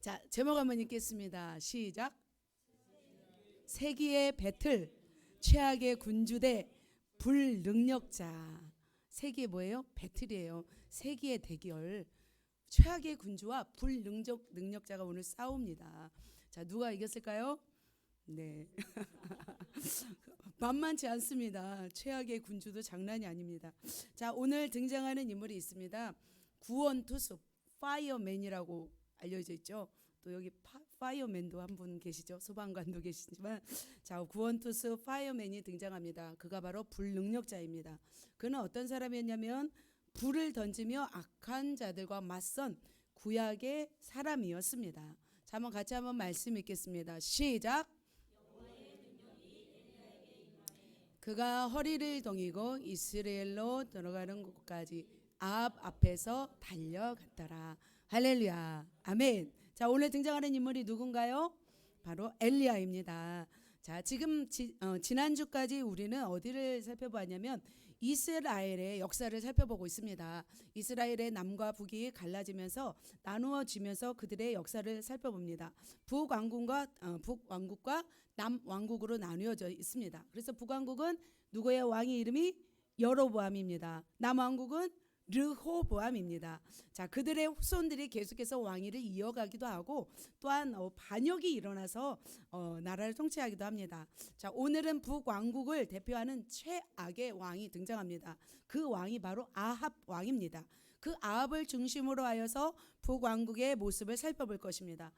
자, 제목 한번 읽겠습니다. 시작. 세기의 배틀, 최악의 군주 대 불능력자. 세기의 뭐예요? 배틀이에요. 세기의 대결. 최악의 군주와 불능력자가 오늘 싸웁니다. 자, 누가 이겼을까요? 네. 만만치 않습니다. 최악의 군주도 장난이 아닙니다. 자, 오늘 등장하는 인물이 있습니다. 구원투수 파이어맨이라고 알려져 있죠. 또 여기 파이어맨도 한 분 계시죠. 소방관도 계시지만, 자, 구원투수 파이어맨이 등장합니다. 그가 바로 불능력자입니다. 그는 어떤 사람이었냐면 불을 던지며 악한 자들과 맞선 구약의 사람이었습니다. 자, 한번 같이 한번 말씀 읽겠습니다. 시작. 그가 허리를 동이고 이스라엘로 들어가는 곳까지 아합 앞에서 달려갔더라. 할렐루야. 아멘. 자, 오늘 등장하는 인물이 누군가요? 바로 엘리야입니다. 자, 지금 지난주까지 우리는 어디를 살펴보았냐면 이스라엘의 역사를 살펴보고 있습니다. 이스라엘의 남과 북이 갈라지면서 나누어지면서 그들의 역사를 살펴봅니다. 북왕국과 남왕국으로 나누어져 있습니다. 그래서 북왕국은 누구의 왕의 이름이 여로보암입니다. 남왕국은 르호보암입니다. 자, 그들의 후손들이 계속해서 왕위를 이어가기도 하고 또한 반역이 일어나서 나라를 통치하기도 합니다. 자, 오늘은 북왕국을 대표하는 최악의 왕이 등장합니다. 그 왕이 바로 아합 왕입니다. 그 아합을 중심으로 하여서 북왕국의 모습을 살펴볼 것입니다.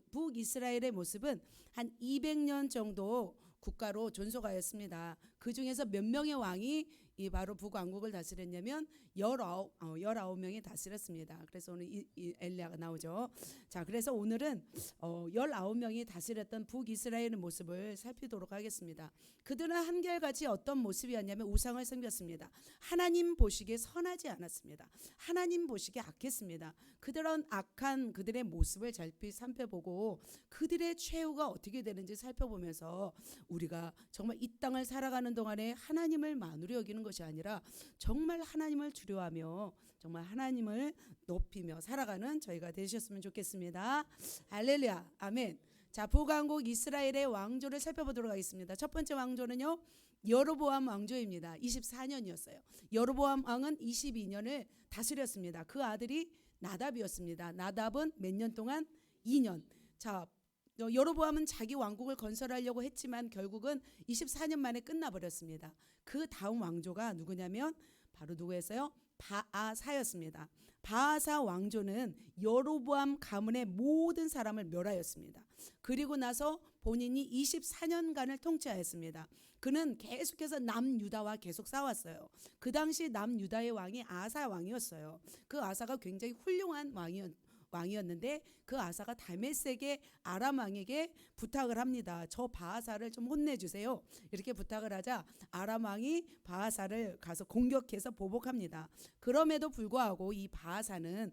북이스라엘의 모습은 한 200년 정도 국가로 존속하였습니다. 그 중에서 몇 명의 왕이 이 바로 북왕국을 다스렸냐면 19명이 다스렸습니다. 그래서 오늘 이 엘리야가 나오죠. 자, 그래서 오늘은 19명이 다스렸던 북이스라엘의 모습을 살피도록 하겠습니다. 그들은 한결같이 어떤 모습이었냐면 우상을 섬겼습니다. 하나님 보시기에 선하지 않았습니다. 하나님 보시기에 악했습니다. 그들은 악한 그들의 모습을 잘 살펴보고 그들의 최후가 어떻게 되는지 살펴보면서 우리가 정말 이 땅을 살아가는 동안에 하나님을 만으로 여기는 것이 아니라 정말 하나님을 두려워하며 정말 하나님을 높이며 살아가는 저희가 되셨으면 좋겠습니다. 할렐루야. 아멘. 자, 북왕국 이스라엘의 왕조를 살펴보도록 하겠습니다. 첫 번째 왕조는요, 여로보암 왕조입니다. 24년이었어요. 여로보암 왕은 22년을 다스렸습니다. 그 아들이 나답이었습니다. 나답은 몇 년 동안? 2년. 자, 여로보암은 자기 왕국을 건설하려고 했지만 결국은 24년 만에 끝나버렸습니다. 그 다음 왕조가 누구냐면 바로 누구였어요? 바아사였습니다. 바아사 왕조는 여로보암 가문의 모든 사람을 멸하였습니다. 그리고 나서 본인이 24년간을 통치하였습니다. 그는 계속해서 남유다와 계속 싸웠어요. 그 당시 남유다의 왕이 아사 왕이었어요. 그 아사가 굉장히 훌륭한 왕이었는데 그 아사가 다메섹의 아람 왕에게 부탁을 합니다. 저 바하사를 좀 혼내주세요. 이렇게 부탁을 하자 아람 왕이 바하사를 가서 공격해서 보복합니다. 그럼에도 불구하고 이 바하사는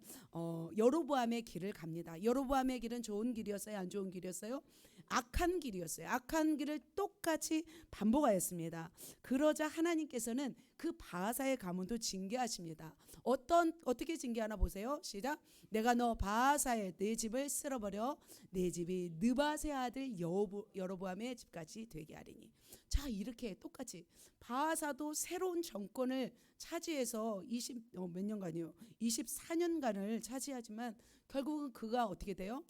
여로보암의 길을 갑니다. 여로보암의 길은 좋은 길이었어요? 안 좋은 길이었어요? 악한 길이었어요. 악한 길을 똑같이 반복하였습니다. 그러자 하나님께서는 그 바하사의 가문도 징계하십니다. 어떻게 징계하나 보세요. 시작. 내가 너 바하사의 내 집을 쓸어버려 내 집이 느바세 아들 여로보암의 집까지 되게 하리니. 자, 이렇게 똑같이 바하사도 새로운 정권을 차지해서 몇 년간이요? 24년간을 차지하지만 결국은 그가 어떻게 돼요?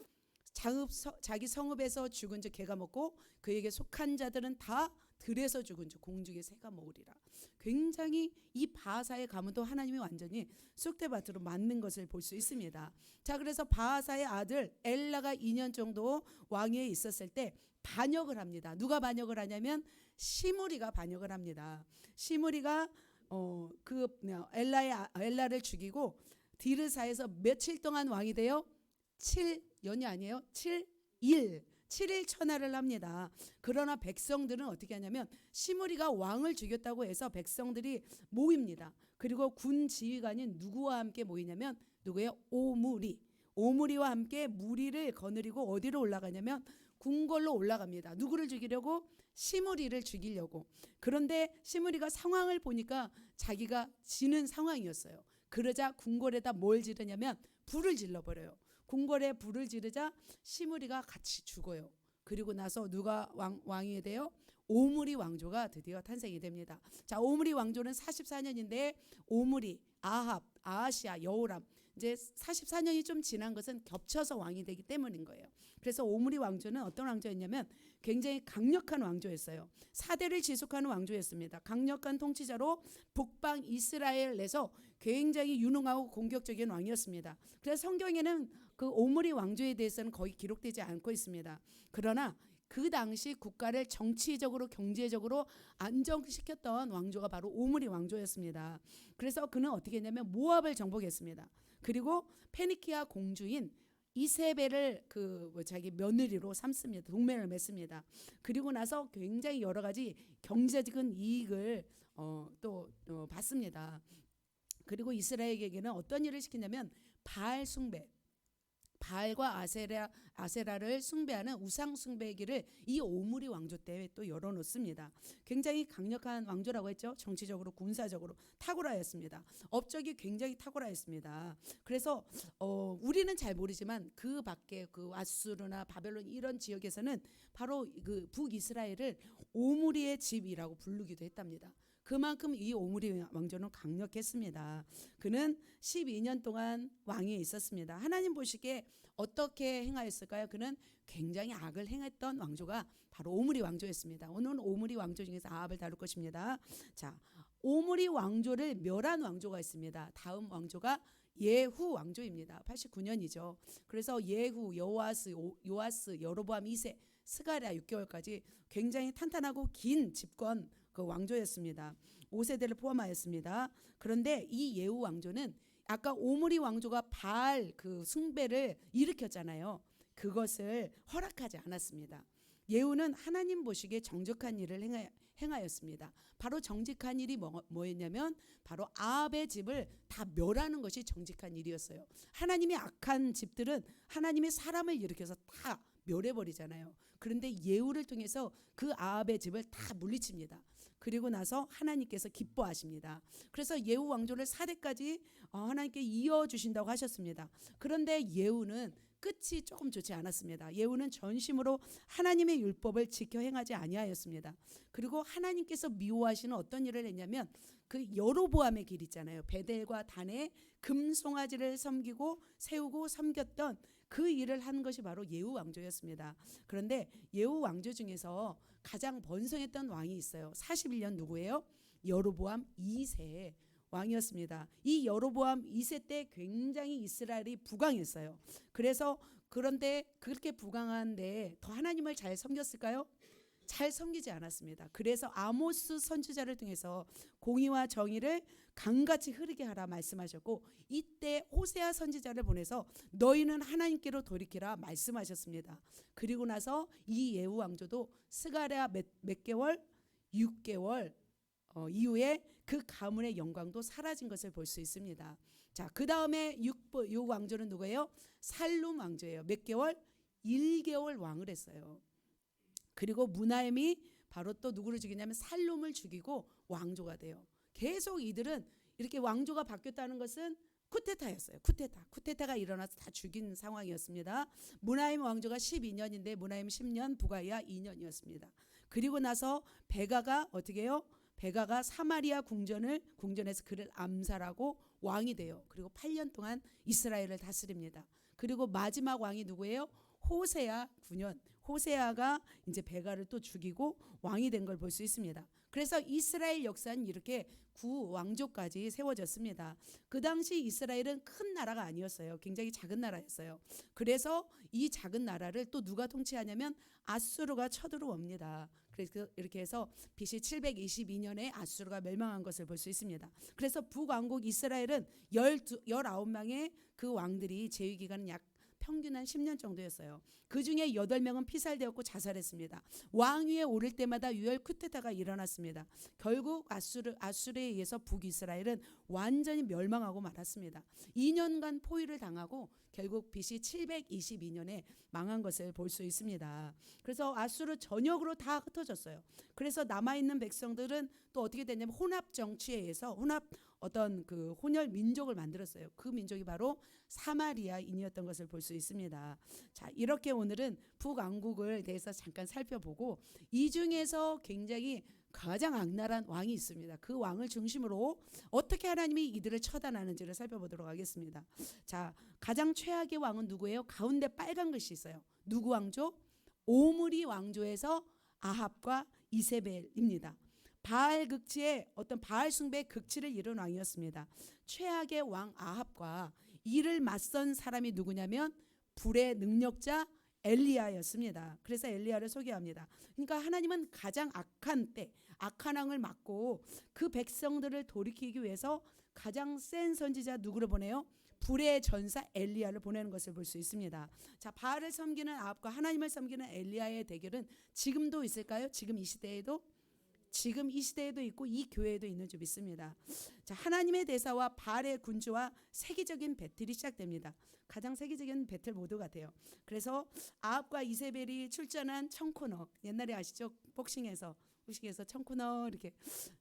자기 성읍에서 죽은 즉 개가 먹고 그에게 속한 자들은 다 들에서 죽은 즉 공중의 새가 먹으리라. 굉장히 이 바하사의 가문도 하나님이 완전히 쑥대밭으로 맞는 것을 볼 수 있습니다. 자, 그래서 바하사의 아들 엘라가 2년 정도 왕위에 있었을 때 반역을 합니다. 누가 반역을 하냐면 시므리가 반역을 합니다. 시므리가 엘라를 죽이고 디르사에서 며칠 동안 왕이 돼요? 7년이 아니에요. 7일 천하를 합니다. 그러나 백성들은 어떻게 하냐면 시므리가 왕을 죽였다고 해서 백성들이 모입니다. 그리고 군 지휘관인 누구와 함께 모이냐면 누구예요? 오므리와 함께 무리를 거느리고 어디로 올라가냐면 궁궐로 올라갑니다. 누구를 죽이려고? 시므리를 죽이려고. 그런데 시므리가 상황을 보니까 자기가 지는 상황이었어요. 그러자 궁궐에다 뭘 지르냐면 불을 질러버려요. 궁궐에 불을 지르자 시므리가 같이 죽어요. 그리고 나서 누가 왕이 돼요? 오므리 왕조가 드디어 탄생이 됩니다. 자, 오므리 왕조는 44년인데 오므리, 아합, 아하시아, 여호람 이제 44년이 좀 지난 것은 겹쳐서 왕이 되기 때문인 거예요. 그래서 오므리 왕조는 어떤 왕조였냐면 굉장히 강력한 왕조였어요. 4대를 지속하는 왕조였습니다. 강력한 통치자로 북방 이스라엘에서 굉장히 유능하고 공격적인 왕이었습니다. 그래서 성경에는 그 오므리 왕조에 대해서는 거의 기록되지 않고 있습니다. 그러나 그 당시 국가를 정치적으로 경제적으로 안정시켰던 왕조가 바로 오므리 왕조였습니다. 그래서 그는 어떻게 했냐면 모압을 정복했습니다. 그리고 페니키아 공주인 이세벨을 자기 며느리로 삼습니다. 동맹을 맺습니다. 그리고 나서 굉장히 여러 가지 경제적인 이익을 받습니다. 그리고 이스라엘에게는 어떤 일을 시키냐면 바알 숭배, 바알과 아세라를 숭배하는 우상 숭배기를 이 오므리 왕조 때 또 열어놓습니다. 굉장히 강력한 왕조라고 했죠. 정치적으로 군사적으로 탁월하였습니다. 업적이 굉장히 탁월하였습니다. 그래서 우리는 잘 모르지만 그 밖에 그 아수르나 바벨론 이런 지역에서는 바로 그 북이스라엘을 오므리의 집이라고 부르기도 했답니다. 그만큼 이 오므리 왕조는 강력했습니다. 그는 12년 동안 왕위에 있었습니다. 하나님 보시기에 어떻게 행하였을까요? 그는 굉장히 악을 행했던 왕조가 바로 오므리 왕조였습니다. 오늘은 오므리 왕조 중에서 아합을 다룰 것입니다. 자, 오므리 왕조를 멸한 왕조가 있습니다. 다음 왕조가 예후 왕조입니다. 89년이죠. 그래서 예후, 요아스, 여로보암 2세, 스가랴 6개월까지 굉장히 탄탄하고 긴 집권 그 왕조였습니다. 5세대를 포함하였습니다. 그런데 이 예후 왕조는 아까 오므리 왕조가 바알 그 숭배를 일으켰잖아요. 그것을 허락하지 않았습니다. 예후는 하나님 보시기에 정직한 일을 행하였습니다. 바로 정직한 일이 뭐였냐면 바로 아합의 집을 다 멸하는 것이 정직한 일이었어요. 하나님의 악한 집들은 하나님의 사람을 일으켜서 다 멸해버리잖아요. 그런데 예후를 통해서 그 아합의 집을 다 물리칩니다. 그리고 나서 하나님께서 기뻐하십니다. 그래서 예후 왕조를 4대까지 하나님께 이어주신다고 하셨습니다. 그런데 예후는 끝이 조금 좋지 않았습니다. 예후는 전심으로 하나님의 율법을 지켜 행하지 아니하였습니다. 그리고 하나님께서 미워하시는 어떤 일을 했냐면 그 여로보암의 길 있잖아요. 베델과 단에 금송아지를 섬기고 세우고 섬겼던 그 일을 한 것이 바로 예후 왕조였습니다. 그런데 예후 왕조 중에서 가장 번성했던 왕이 있어요. 41년 누구예요? 여로보암 2세 왕이었습니다. 이 여로보암 2세 때 굉장히 이스라엘이 부강했어요. 그런데 그렇게 부강한데 더 하나님을 잘 섬겼을까요? 잘 섬기지 않았습니다. 그래서 아모스 선지자를 통해서 공의와 정의를 강같이 흐르게 하라 말씀하셨고, 이때 호세아 선지자를 보내서 너희는 하나님께로 돌이키라 말씀하셨습니다. 그리고 나서 이 예후 왕조도 스가랴 몇 개월, 6개월 이후에 그 가문의 영광도 사라진 것을 볼 수 있습니다. 자, 그 다음에 6 왕조는 누구예요? 살룸 왕조예요. 몇 개월? 1개월 왕을 했어요. 그리고 무나임이 바로 또 누구를 죽이냐면 살룸을 죽이고 왕조가 돼요. 계속 이들은 이렇게 왕조가 바뀌었다는 것은 쿠데타였어요. 쿠데타가 일어나서 다 죽인 상황이었습니다. 무나임 왕조가 12년인데 무나임 10년, 부가이아 2년이었습니다. 그리고 나서 베가가 어떻게 해요? 베가가 사마리아 궁전에서 그를 암살하고 왕이 돼요. 그리고 8년 동안 이스라엘을 다스립니다. 그리고 마지막 왕이 누구예요? 호세아 9년. 호세아가 이제 베가를 또 죽이고 왕이 된 걸 볼 수 있습니다. 그래서 이스라엘 역사는 이렇게 9왕조까지 세워졌습니다. 그 당시 이스라엘은 큰 나라가 아니었어요. 굉장히 작은 나라였어요. 그래서 이 작은 나라를 또 누가 통치하냐면 아수르가 쳐들어옵니다. 그래서 이렇게 해서 BC 722년에 아수르가 멸망한 것을 볼 수 있습니다. 그래서 북왕국 이스라엘은 19명의 그 왕들이 재위 기간은 약 평균 한 10년 정도였어요. 그 중에 8명은 피살되었고 자살했습니다. 왕위에 오를 때마다 유혈 쿠데타가 일어났습니다. 결국 아수르에 의해서 북이스라엘은 완전히 멸망하고 말았습니다. 2년간 포위를 당하고 결국 BC 722년에 망한 것을 볼 수 있습니다. 그래서 아수르 전역으로 다 흩어졌어요. 그래서 남아있는 백성들은 또 어떻게 됐냐면 혼합 정치에 의해서 어떤 그 혼혈 민족을 만들었어요. 그 민족이 바로 사마리아인이었던 것을 볼 수 있습니다. 자, 이렇게 오늘은 북왕국을 대해서 잠깐 살펴보고 이 중에서 굉장히 가장 악랄한 왕이 있습니다. 그 왕을 중심으로 어떻게 하나님이 이들을 처단하는지를 살펴보도록 하겠습니다. 자, 가장 최악의 왕은 누구예요? 가운데 빨간 글씨 있어요. 누구 왕조? 오므리 왕조에서 아합과 이세벨입니다. 바알 극치의 어떤 바알 숭배의 극치를 이룬 왕이었습니다. 최악의 왕 아합과 이를 맞선 사람이 누구냐면 불의 능력자 엘리야였습니다. 그래서 엘리야를 소개합니다. 그러니까 하나님은 가장 악한 때, 악한 왕을 막고 그 백성들을 돌이키기 위해서 가장 센 선지자 누구를 보내요? 불의 전사 엘리야를 보내는 것을 볼 수 있습니다. 자, 바알을 섬기는 아합과 하나님을 섬기는 엘리야의 대결은 지금도 있을까요? 지금 이 시대에도 있고 이 교회에도 있는 줄 믿습니다. 자, 하나님의 대사와 바알의 군주와 세계적인 배틀이 시작됩니다. 가장 세계적인 배틀 모드 같아요. 그래서 아합과 이세벨이 출전한 청코너, 옛날에 아시죠? 복싱에서 청코너 이렇게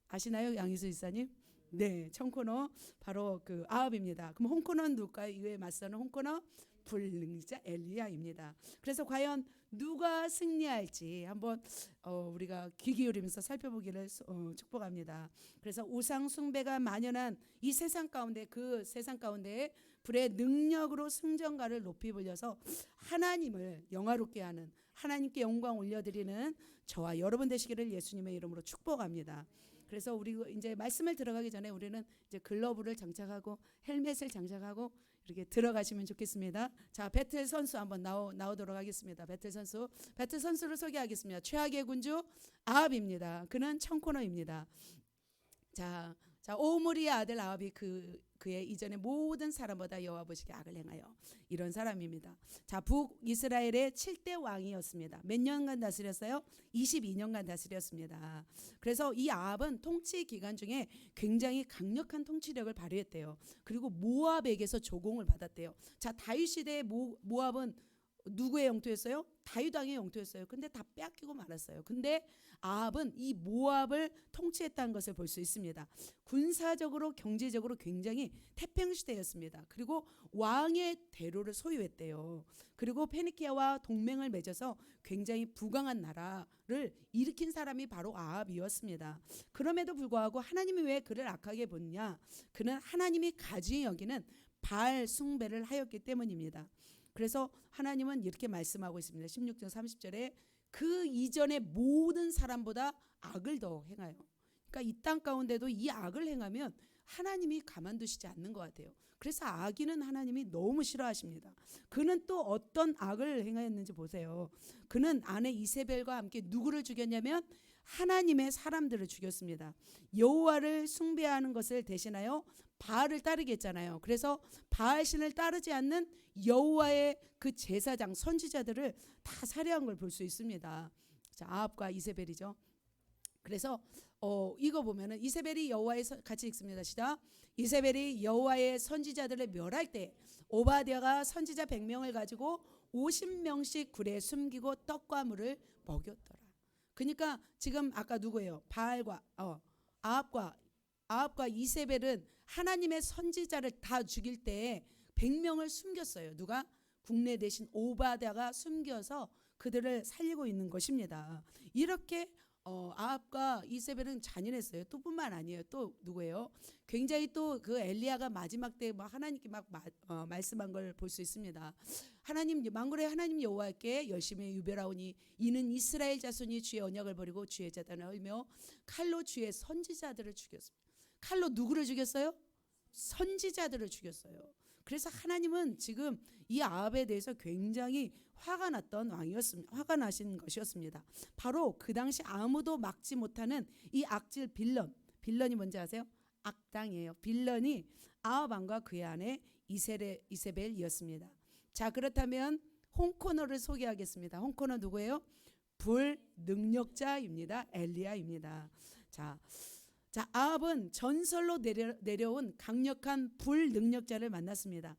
아시나요, 양희수 지사님? 네, 청코너 바로 그 아합입니다. 그럼 홍코너는 누굴까요? 이에 맞서는 홍코너 불능자 엘리야입니다. 그래서 과연 누가 승리할지 한번 우리가 귀 기울이면서 살펴보기를 축복합니다. 그래서 우상 숭배가 만연한 이 세상 가운데 불의 능력으로 승전가를 높이 불려서 하나님을 영화롭게 하는, 하나님께 영광 올려드리는 저와 여러분 되시기를 예수님의 이름으로 축복합니다. 그래서 우리 이제 말씀을 들어가기 전에 우리는 이제 글러브를 장착하고 헬멧을 장착하고 이렇게 들어가시면 좋겠습니다. 자, 배틀 선수 한번 나오도록 하겠습니다. 배틀 선수를 소개하겠습니다. 최악의 군주 아합입니다. 그는 청코너입니다. 자, 오므리의 아들 아합이 그의 이전의 모든 사람보다 여호와 보시기에 악을 행하여 이런 사람입니다. 자, 북이스라엘의 7대 왕이었습니다. 몇 년간 다스렸어요? 22년간 다스렸습니다. 그래서 이 아합은 통치 기간 중에 굉장히 강력한 통치력을 발휘했대요. 그리고 모압에게서 조공을 받았대요. 자, 다윗 시대의 모압은 누구의 영토였어요? 다윗 왕의 영토였어요. 근데 다 빼앗기고 말았어요. 근데 아합은 이 모압을 통치했다는 것을 볼 수 있습니다. 군사적으로 경제적으로 굉장히 태평시대였습니다. 그리고 왕의 대로를 소유했대요. 그리고 페니키아와 동맹을 맺어서 굉장히 부강한 나라를 일으킨 사람이 바로 아합이었습니다. 그럼에도 불구하고 하나님이 왜 그를 악하게 보느냐? 그는 하나님이 가증히 여기는 바알 숭배를 하였기 때문입니다. 그래서 하나님은 이렇게 말씀하고 있습니다. 16절 30절에 그 이전의 모든 사람보다 악을 더 행하여. 그러니까 이 땅 가운데도 이 악을 행하면 하나님이 가만두시지 않는 것 같아요. 그래서 악인은 하나님이 너무 싫어하십니다. 그는 또 어떤 악을 행하였는지 보세요. 그는 아내 이세벨과 함께 누구를 죽였냐면 하나님의 사람들을 죽였습니다. 여호와를 숭배하는 것을 대신하여 바알을 따르게 했잖아요. 그래서 바알신을 따르지 않는 여호와의 그 제사장 선지자들을 다 살해한 걸 볼 수 있습니다. 자, 아합과 이세벨이죠. 그래서 이거 보면은 이세벨이 여호와의 같이 읽습니다. 시작. 이세벨이 여호와의 선지자들을 멸할 때 오바댜가 선지자 100명을 가지고 50명씩 굴에 숨기고 떡과 물을 먹였더라. 그러니까 지금 아까 누구예요? 바알과 아합과 이세벨은 하나님의 선지자를 다 죽일 때 100명을 숨겼어요. 누가? 국내 대신 오바댜가 숨겨서 그들을 살리고 있는 것입니다. 이렇게 아합과 이세벨은 잔인했어요. 또 뿐만 아니에요. 또 누구예요? 굉장히 또 그 엘리야가 마지막 때 막 하나님께 막 말씀한 걸 볼 수 있습니다. 하나님 만군의 하나님 여호와께 열심히 유별하오니 이는 이스라엘 자손이 주의 언약을 버리고 주의 제단을 헐며 칼로 주의 선지자들을 죽였습니다. 칼로 누구를 죽였어요? 선지자들을 죽였어요. 그래서 하나님은 지금 이 아합에 대해서 굉장히 화가 화가 나신 것이었습니다. 바로 그 당시 아무도 막지 못하는 이 악질 빌런이 뭔지 아세요? 악당이에요. 빌런이 아합 왕과 그의 아내 이세벨이었습니다. 자, 그렇다면 홍코너를 소개하겠습니다. 홍코너 누구예요? 불능력자입니다. 엘리야입니다. 자, 아합은 전설로 내려온 강력한 불능력자를 만났습니다.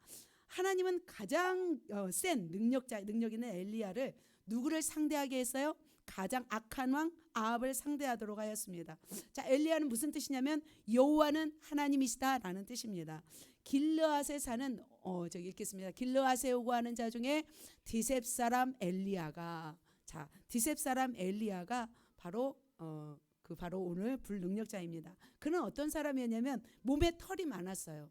하나님은 가장 센 능력 있는 엘리야를 누구를 상대하게 했어요? 가장 악한 왕 아합을 상대하도록 하였습니다. 자, 엘리야는 무슨 뜻이냐면 여호와는 하나님이시다라는 뜻입니다. 길르앗에 사는 저기 읽겠습니다. 길르앗에 오고 하는 자 중에 디셉 사람 엘리야가, 자, 디셉 사람 엘리야가 바로 바로 오늘 불능력자입니다. 그는 어떤 사람이었냐면 몸에 털이 많았어요.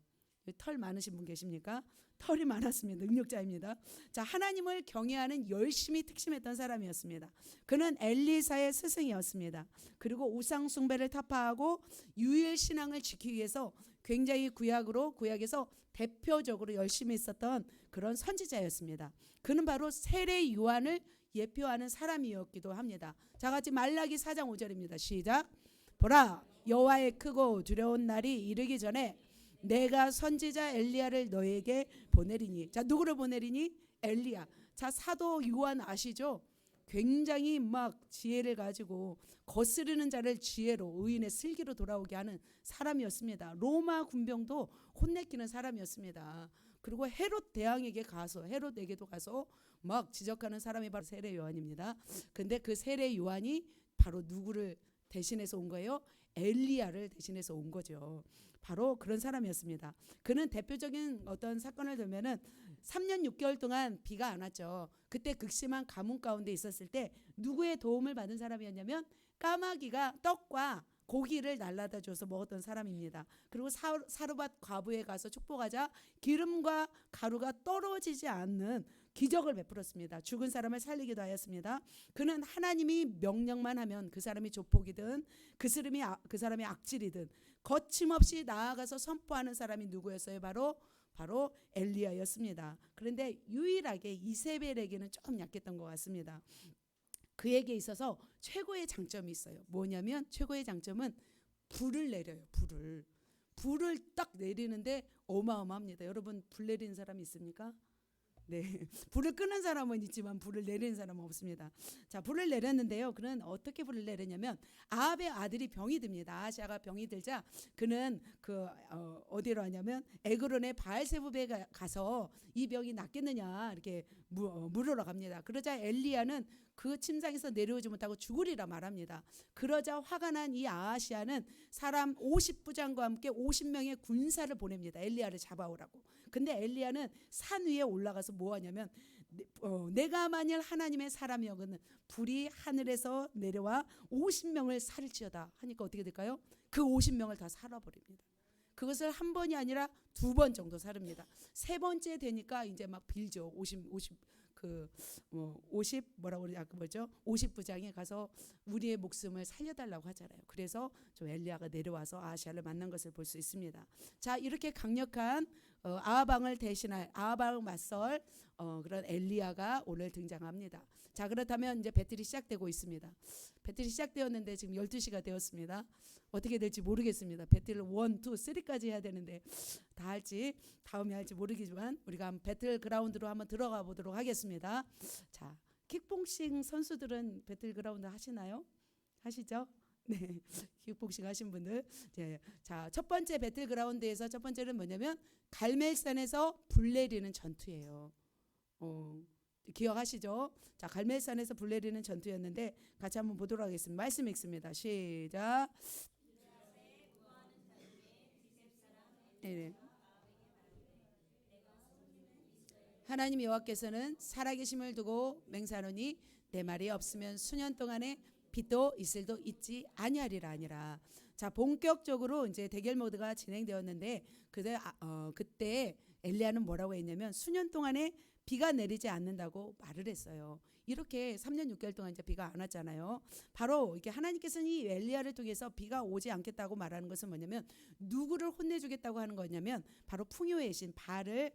털 많으신 분 계십니까? 털이 많았습니다. 능력자입니다. 자, 하나님을 경외하는 열심히 특심했던 사람이었습니다. 그는 엘리사의 스승이었습니다. 그리고 우상 숭배를 타파하고 유일 신앙을 지키기 위해서 굉장히 구약에서 대표적으로 열심히 있었던 그런 선지자였습니다. 그는 바로 세례 요한을 예표하는 사람이었기도 합니다. 자, 같이 말라기 4장 5절입니다. 시작. 보라, 여호와의 크고 두려운 날이 이르기 전에 내가 선지자 엘리야를 너에게 보내리니. 자, 누구를 보내리니? 엘리야. 자, 사도 요한 아시죠? 굉장히 막 지혜를 가지고 거스르는 자를 지혜로, 의인의 슬기로 돌아오게 하는 사람이었습니다. 로마 군병도 혼내키는 사람이었습니다. 그리고 헤롯에게도 가서 막 지적하는 사람이 바로 세례 요한입니다. 근데 그 세례 요한이 바로 누구를 대신해서 온 거예요? 엘리야를 대신해서 온 거죠. 바로 그런 사람이었습니다. 그는 대표적인 어떤 사건을 들면은 3년 6개월 동안 비가 안 왔죠. 그때 극심한 가뭄 가운데 있었을 때 누구의 도움을 받은 사람이었냐면 까마귀가 떡과 고기를 날라다 줘서 먹었던 사람입니다. 그리고 사르밧 과부에 가서 축복하자 기름과 가루가 떨어지지 않는 기적을 베풀었습니다. 죽은 사람을 살리기도 하였습니다. 그는 하나님이 명령만 하면 그 사람이 조폭이든 그 사람이 악질이든 거침없이 나아가서 선포하는 사람이 누구였어요? 바로 엘리야였습니다. 그런데 유일하게 이세벨에게는 좀 약했던 것 같습니다. 그에게 있어서 최고의 장점이 있어요. 뭐냐면 최고의 장점은 불을 내려요. 불을 딱 내리는데 어마어마합니다. 여러분, 불 내리는 사람이 있습니까? 네, 불을 끄는 사람은 있지만 불을 내리는 사람은 없습니다. 자, 불을 내렸는데요. 그는 어떻게 불을 내렸냐면 아합의 아들이 병이 듭니다. 아하시아가 병이 들자 그는 어디로 하냐면 에그론의 바알세부베에 가서 이 병이 낫겠느냐 이렇게 물으러 갑니다. 그러자 엘리야는 그 침상에서 내려오지 못하고 죽으리라 말합니다. 그러자 화가 난 이 아하시아는 사람 50부장과 함께 50명의 군사를 보냅니다. 엘리야를 잡아오라고. 근데 엘리야는 산 위에 올라가서 뭐 하냐면 내가 만일 하나님의 사람이었거든 불이 하늘에서 내려와 50명을 살지어다 하니까 어떻게 될까요? 그 50명을 다 살아버립니다. 그것을 한 번이 아니라 2번 정도 살릅니다. 3번째 되니까 이제 막 빌죠. 50부장에 가서 우리의 목숨을 살려달라고 하잖아요. 그래서 좀 엘리야가 내려와서 아하시아를 만난 것을 볼 수 있습니다. 자, 이렇게 강력한 아합왕을 대신할 아합왕을 맞설 그런 엘리야가 오늘 등장합니다. 자, 그렇다면 이제 배틀이 시작되고 있습니다. 배틀이 시작되었는데 지금 12시가 되었습니다. 어떻게 될지 모르겠습니다. 배틀을 1, 2, 3까지 해야 되는데 다 할지 다음에 할지 모르겠지만 우리가 배틀 그라운드로 한번 들어가 보도록 하겠습니다. 자, 킥복싱 선수들은 배틀 그라운드 하시나요? 하시죠? 네, 킥복싱 하신 분들. 네. 자, 첫 번째 배틀 그라운드에서 첫 번째는 뭐냐면 갈멜산에서 불 내리는 전투예요. 기억하시죠? 자, 갈멜산에서 불 내리는 전투였는데 같이 한번 보도록 하겠습니다. 말씀 읽습니다. 시작. 네. 하나님 여호와께서는 살아계심을 두고 맹세하노니 내 말이 없으면 수년 동안에 빛도 이슬도 있지 아니하리라 하니라. 자, 본격적으로 이제 대결 모드가 진행되었는데 그때 엘리야는 뭐라고 했냐면 수년 동안에 비가 내리지 않는다고 말을 했어요. 이렇게 3년 6개월 동안 이제 비가 안 왔잖아요. 바로 이게 하나님께서는 이 엘리야를 통해서 비가 오지 않겠다고 말하는 것은 뭐냐면 누구를 혼내주겠다고 하는 거냐면 바로 풍요의 신 바알을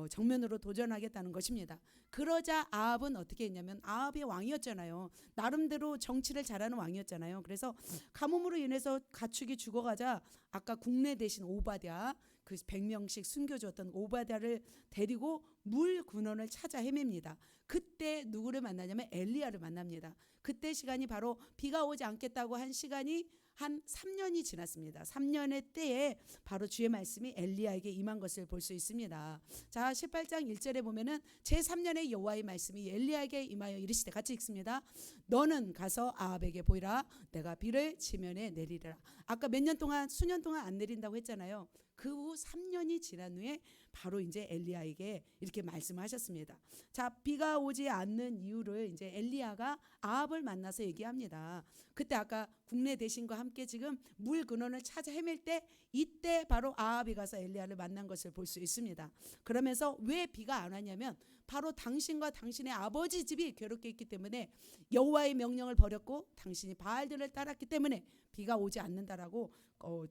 정면으로 도전하겠다는 것입니다. 그러자 아합은 어떻게 했냐면 아합이 왕이었잖아요. 나름대로 정치를 잘하는 왕이었잖아요. 그래서 가뭄으로 인해서 가축이 죽어가자 아까 국내 대신 오바댜 그 100명씩 숨겨주었던 오바댜를 데리고 물 근원을 찾아 헤맵니다. 그때 누구를 만나냐면 엘리야를 만납니다. 그때 시간이 바로 비가 오지 않겠다고 한 시간이 한 3년이 지났습니다. 3년의 때에 바로 주의 말씀이 엘리야에게 임한 것을 볼 수 있습니다. 자, 18장 1절에 보면은 제3년의 여호와의 말씀이 엘리야에게 임하여 이르시되, 같이 읽습니다. 너는 가서 아합에게 보이라. 내가 비를 지면에 내리리라. 아까 몇 년 동안, 수년 동안 안 내린다고 했잖아요. 그 후 3년이 지난 후에 바로 이제 엘리야에게 이렇게 말씀하셨습니다. 자, 비가 오지 않는 이유를 이제 엘리야가 아합을 만나서 얘기합니다. 그때 아까 국내 대신과 함께 지금 물 근원을 찾아 헤맬 때, 이때 바로 아합이 가서 엘리야를 만난 것을 볼 수 있습니다. 그러면서 왜 비가 안 왔냐면 바로 당신과 당신의 아버지 집이 괴롭게 있기 때문에, 여호와의 명령을 버렸고 당신이 바알들을 따랐기 때문에 비가 오지 않는다라고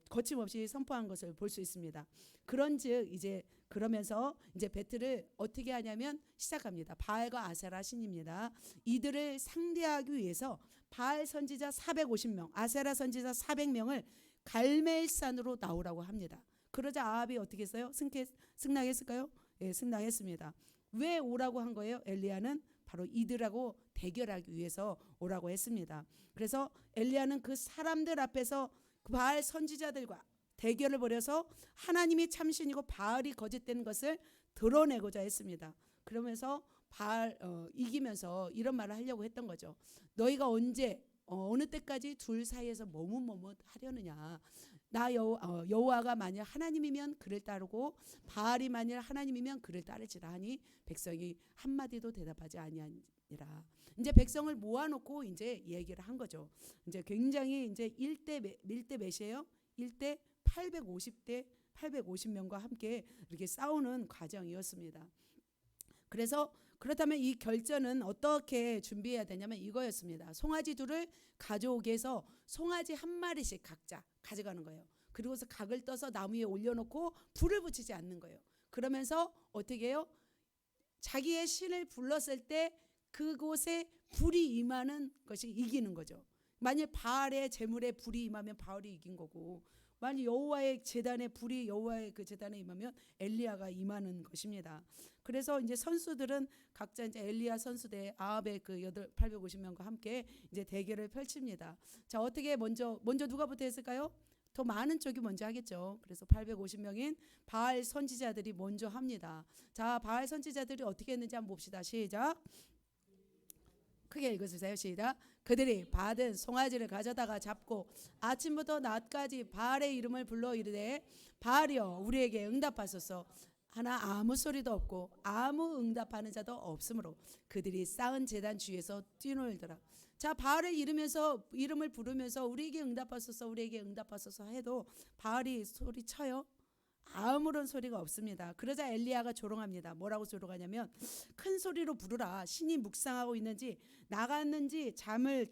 거침없이 선포한 것을 볼 수 있습니다. 그런즉 이제 그러면서 이제 배틀을 어떻게 하냐면 시작합니다. 바알과 아세라 신입니다. 이들을 상대하기 위해서 바알 선지자 450명, 아세라 선지자 400명을 갈멜산으로 나오라고 합니다. 그러자 아합이 어떻게 했어요? 승낙했을까요? 예, 승낙했습니다. 왜 오라고 한 거예요? 엘리야는 바로 이들하고 대결하기 위해서 오라고 했습니다. 그래서 엘리야는 그 사람들 앞에서 그 바알 선지자들과 대결을 벌여서 하나님이 참신이고 바알이 거짓된 것을 드러내고자 했습니다. 그러면서 바알 이기면서 이런 말을 하려고 했던 거죠. 너희가 언제 어느 때까지 둘 사이에서 머뭇머뭇하려느냐. 나 여호와가 만일 하나님이면 그를 따르고 바알이 만일 하나님이면 그를 따르지라 하니 백성이 한마디도 대답하지 아니하니라. 이제 백성을 모아놓고 이제 얘기를 한 거죠. 이제 굉장히 이제 1대 몇이에요? 1대 850명과 함께 이렇게 싸우는 과정이었습니다. 그래서 그렇다면 이 결전은 어떻게 준비해야 되냐면 이거였습니다. 송아지 둘을 가져오게 해서 송아지 한 마리씩 각자 가져가는 거예요. 그리고서 각을 떠서 나무 위에 올려놓고 불을 붙이지 않는 거예요. 그러면서 어떻게 해요? 자기의 신을 불렀을 때 그곳에 불이 임하는 것이 이기는 거죠. 만일 바알의 제물에 불이 임하면 바알이 이긴 거고, 만일 여호와의 제단에 불이 여호와의 그 제단에 임하면 엘리야가 임하는 것입니다. 그래서 이제 선수들은 각자 이제 엘리야 선수대 아합의 그 850명과 함께 이제 대결을 펼칩니다. 자, 어떻게 먼저 누가부터 했을까요? 더 많은 쪽이 먼저 하겠죠. 그래서 850명인 바알 선지자들이 먼저 합니다. 자, 바알 선지자들이 어떻게 했는지 한번 봅시다. 시작. 크게 읽어주세요. 시작. 그들이 받은 송아지를 가져다가 잡고 아침부터 낮까지 바알의 이름을 불러 이르되, 바알이여 우리에게 응답하소서. 하나 아무 소리도 없고 아무 응답하는 자도 없으므로 그들이 쌓은 제단 주위에서 뛰놀더라. 자, 바알을 이름을 부르면서 우리에게 응답하소서, 우리에게 응답하소서 해도 바알이 소리쳐요? 아무런 소리가 없습니다. 그러자 엘리야가 조롱합니다. 뭐라고 조롱하냐면, 큰 소리로 부르라. 신이 묵상하고 있는지 나갔는지 잠이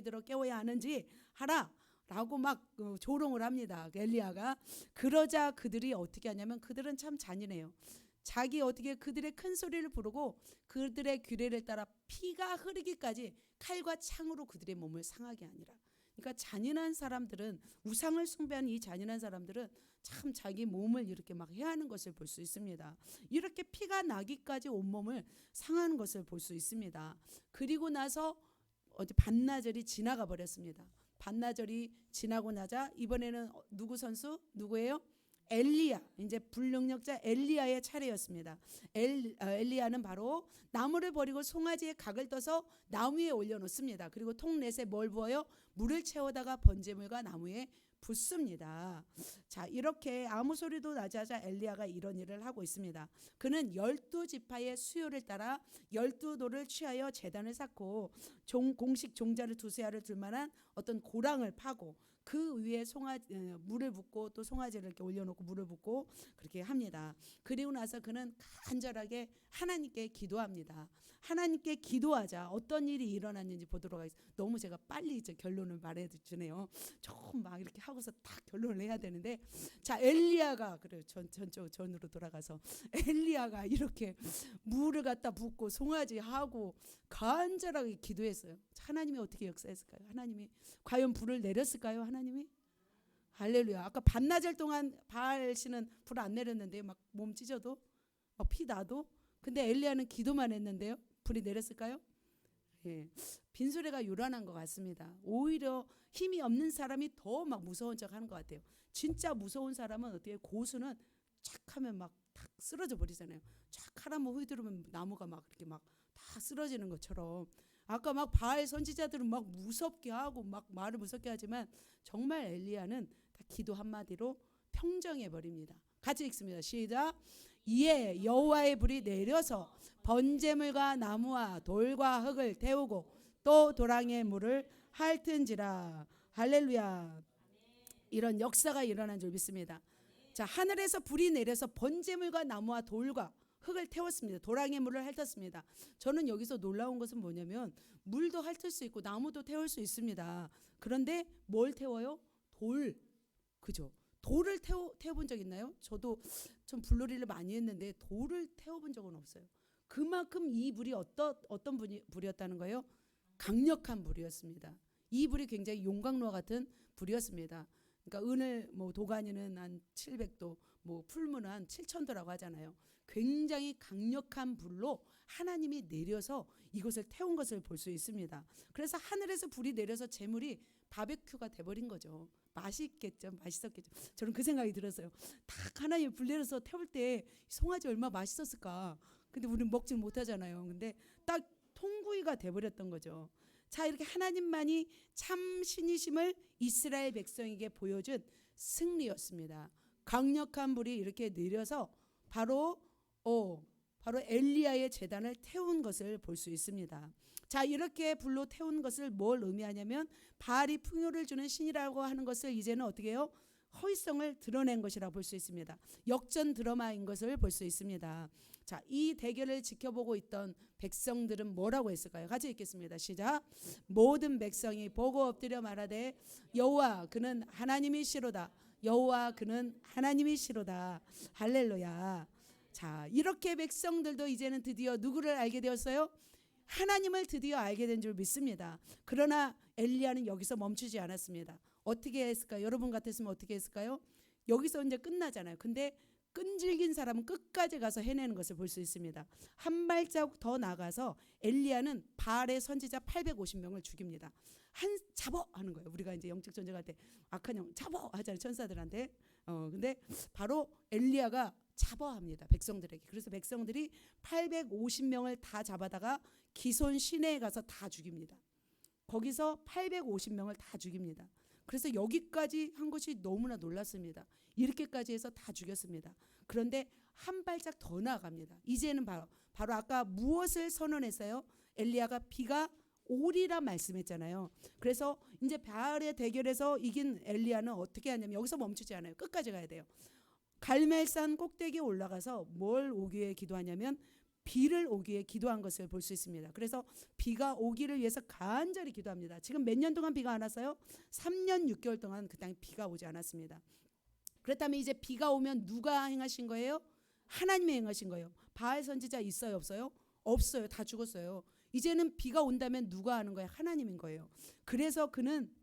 들어 깨워야 하는지 하라 라고 막 조롱을 합니다. 엘리야가. 그러자 그들이 어떻게 하냐면, 그들은 참 잔인해요. 그들의 큰 소리를 부르고 그들의 규례를 따라 피가 흐르기까지 칼과 창으로 그들의 몸을 상하게 하니라. 그러니까 잔인한 사람들은, 우상을 숭배하는 이 잔인한 사람들은 참 자기 몸을 이렇게 막 해하는 것을 볼 수 있습니다. 이렇게 피가 나기까지 온몸을 상하는 것을 볼 수 있습니다. 그리고 나서 반나절이 지나가 버렸습니다. 반나절이 지나고 나자 이번에는 누구예요? 엘리야, 이제 불능력자 엘리야의 차례였습니다. 엘리야는 바로 나무를 버리고 송아지의 각을 떠서 나무 위에 올려놓습니다. 그리고 통넷에 뭘 부어요? 물을 채워다가 번제물과 나무에 붓습니다. 자, 이렇게 아무 소리도 나지 않자 엘리야가 이런 일을 하고 있습니다. 그는 12지파의 수요를 따라 12돌을 취하여 제단을 쌓고 공식 종자를 두세 알을 둘 만한 어떤 고랑을 파고 그 위에 물을 붓고 또 송아지를 이렇게 올려놓고 물을 붓고 그렇게 합니다. 그리고 나서 그는 간절하게 하나님께 기도합니다. 하나님께 기도하자 어떤 일이 일어났는지 보도록 하겠습니다. 너무 제가 빨리 이제 결론을 말해주네요. 조금 막 이렇게 하고서 딱 결론을 해야 되는데, 자, 엘리야가 그래요. 전으로 돌아가서 엘리야가 이렇게 물을 갖다 붓고 송아지 하고 간절하게 기도했어요. 하나님이 어떻게 역사했을까요? 하나님이 과연 불을 내렸을까요? 하나님이? 할렐루야. 아까 반나절 동안 바알 씨는 불 안 내렸는데 막 몸 찢어도 막 피 나도 근데 엘리야는 기도만 했는데요. 불이 내렸을까요? 예. 빈소리가 요란한 것 같습니다. 오히려 힘이 없는 사람이 더 막 무서운 척 하는 것 같아요. 진짜 무서운 사람은 어떻게 고수는 착 하면 막 탁 쓰러져 버리잖아요. 착 하라면 휘두르면 나무가 막 이렇게 막 다 쓰러지는 것처럼 아까 막 바알 선지자들은 막 무섭게 하고 막 말을 무섭게 하지만 정말 엘리야는 다 기도 한마디로 평정해 버립니다. 같이 읽습니다. 시작. 이에 여호와의 불이 내려서 번제물과 나무와 돌과 흙을 태우고 또 도랑의 물을 핥은지라. 할렐루야. 이런 역사가 일어난 줄 믿습니다. 자, 하늘에서 불이 내려서 번제물과 나무와 돌과 흙을 태웠습니다. 도랑의 물을 핥았습니다. 저는 여기서 놀라운 것은 뭐냐면 물도 핥을 수 있고 나무도 태울 수 있습니다. 그런데 뭘 태워요? 돌. 그죠? 돌을 태워본 적 있나요? 저도 좀 불놀이를 많이 했는데 돌을 태워본 적은 없어요. 그만큼 이 불이 어떤 불이었다는 거예요? 강력한 불이었습니다. 이 불이 굉장히 용광로와 같은 불이었습니다. 그러니까 은을 뭐 도가니는 한 700도, 뭐 풀무는 한 7000도라고 하잖아요. 굉장히 강력한 불로 하나님이 내려서 이것을 태운 것을 볼 수 있습니다. 그래서 하늘에서 불이 내려서 제물이 바베큐가 돼버린 거죠. 맛있겠죠, 맛있었겠죠. 저는 그 생각이 들었어요. 딱 하나님 불 내려서 태울 때 송아지 얼마나 맛있었을까. 근데 우리는 먹지 못하잖아요. 근데 딱 통구이가 돼버렸던 거죠. 자, 이렇게 하나님만이 참 신이심을 이스라엘 백성에게 보여준 승리였습니다. 강력한 불이 이렇게 내려서 바로 엘리야의 제단을 태운 것을 볼 수 있습니다. 자, 이렇게 불로 태운 것을 뭘 의미하냐면 바알이 풍요를 주는 신이라고 하는 것을 이제는 어떻게 해요? 허위성을 드러낸 것이라고 볼 수 있습니다. 역전 드라마인 것을 볼 수 있습니다. 자, 이 대결을 지켜보고 있던 백성들은 뭐라고 했을까요? 같이 읽겠습니다. 시작. 모든 백성이 보고 엎드려 말하되 여호와 그는 하나님이시로다. 여호와 그는 하나님이시로다. 할렐루야. 자, 이렇게 백성들도 이제는 드디어 누구를 알게 되었어요? 하나님을 드디어 알게 된 줄 믿습니다. 그러나 엘리야는 여기서 멈추지 않았습니다. 어떻게 했을까요? 여러분 같았으면 어떻게 했을까요? 여기서 이제 끝나잖아요. 근데 끈질긴 사람은 끝까지 가서 해내는 것을 볼 수 있습니다. 한 발자국 더 나가서 엘리야는 바알의 선지자 850명을 죽입니다. 잡어 하는 거예요. 우리가 이제 영적 전쟁할 때 악한 영 잡어 하잖아요. 천사들한테. 근데 바로 엘리야가 잡어합니다. 백성들에게. 그래서 백성들이 850명을 다 잡아다가 기손 시내에 가서 다 죽입니다. 거기서 850명을 다 죽입니다. 그래서 여기까지 한 것이 너무나 놀랐습니다. 이렇게까지 해서 다 죽였습니다. 그런데 한 발짝 더 나아갑니다. 이제는 바로 아까 무엇을 선언했어요? 엘리야가 비가 오리라 말씀했잖아요. 그래서 이제 바알의 대결에서 이긴 엘리야는 어떻게 하냐면 여기서 멈추지 않아요. 끝까지 가야 돼요. 갈멜산 꼭대기에 올라가서 뭘 오기 위해 기도하냐면 비를 오기 위해 기도한 것을 볼 수 있습니다. 그래서 비가 오기를 위해서 간절히 기도합니다. 지금 몇 년 동안 비가 안 왔어요? 3년 6개월 동안 그 땅에 비가 오지 않았습니다. 그렇다면 이제 비가 오면 누가 행하신 거예요? 하나님이 행하신 거예요. 바알 선지자 있어요, 없어요? 없어요. 다 죽었어요. 이제는 비가 온다면 누가 하는 거예요? 하나님인 거예요. 그래서 그는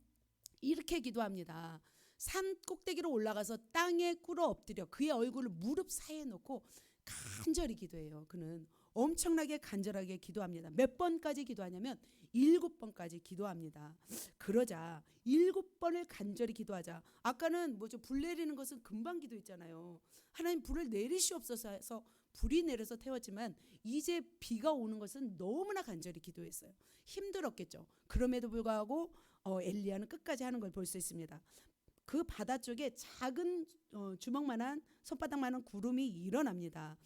이렇게 기도합니다. 산 꼭대기로 올라가서 땅에 꿇어 엎드려 그의 얼굴을 무릎 사이에 놓고 간절히 기도해요. 그는 엄청나게 간절하게 기도합니다. 몇 번까지 기도하냐면 7번까지 기도합니다. 그러자 7번을 간절히 기도하자. 아까는 뭐죠? 불 내리는 것은 금방 기도했잖아요. 하나님 불을 내리시옵소서 해서 불이 내려서 태웠지만 이제 비가 오는 것은 너무나 간절히 기도했어요. 힘들었겠죠. 그럼에도 불구하고 엘리야는 끝까지 하는 걸 볼 수 있습니다. 그 바다 쪽에 작은 주먹만한 손바닥만한 구름이 일어납니다.